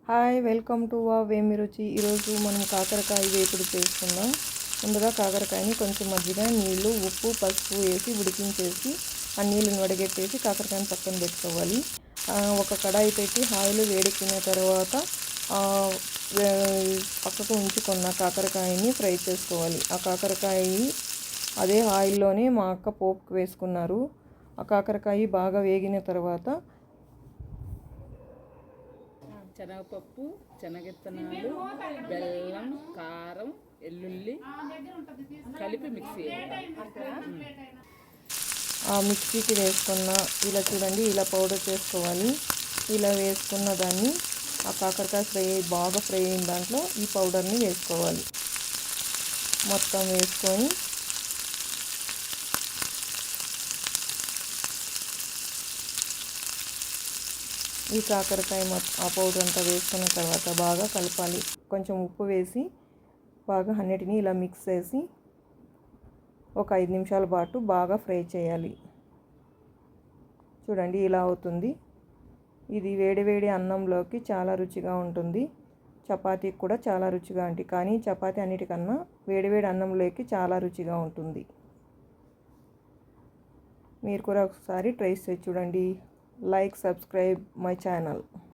Hi, welcome to వేమి రుచి. ఈరోజు మనం కాకరకాయ వేపుడు చేసుకుందాం. ముందుగా కాకరకాయని కొంచెం మజ్జిగ, నీళ్లు, ఉప్పు, పసుపు వేసి ఉడికించేసి ఆ నీళ్ళని వడగట్టేసి కాకరకాయని పక్కన పెట్టుకోవాలి. ఒక కడాయి పెట్టి ఆయిల్ వేడెక్కిన తర్వాత పక్కకు ఉంచుకున్న కాకరకాయని ఫ్రై చేసుకోవాలి. ఆ కాకరకాయ అదే ఆయిల్లోనే మా అక్క పోపుకు వేసుకున్నారు. ఆ కాకరకాయ బాగా వేగిన తర్వాత శనగపప్పు, శనగిత్తనాలు, బెల్లం, కారం, ఎల్లుల్లి కలిపి మిక్సీ ఆ మిక్సీకి వేసుకున్న ఇలా చూడండి, ఇలా పౌడర్ చేసుకోవాలి. ఇలా వేసుకున్న దాన్ని ఆ కాకరకాయ బాగా ఫ్రై అయిన దాంట్లో ఈ పౌడర్ని వేసుకోవాలి. మొత్తం వేసుకొని ఈ కాకరకాయ ఆ పౌడర్ అంతా వేసుకున్న తర్వాత బాగా కలపాలి. కొంచెం ఉప్పు వేసి బాగా అన్నిటినీ ఇలా మిక్స్ చేసి ఒక 5 నిమిషాల పాటు బాగా ఫ్రై చేయాలి. చూడండి, ఇలా అవుతుంది. ఇది వేడివేడి అన్నంలోకి చాలా రుచిగా ఉంటుంది. చపాతీకి కూడా చాలా రుచిగా ఉంటుంది. కానీ చపాతీ అన్నిటికన్నా వేడివేడి అన్నంలోకి చాలా రుచిగా ఉంటుంది. మీరు కూడా ఒకసారి ట్రై చేసి చూడండి. Like, subscribe my channel.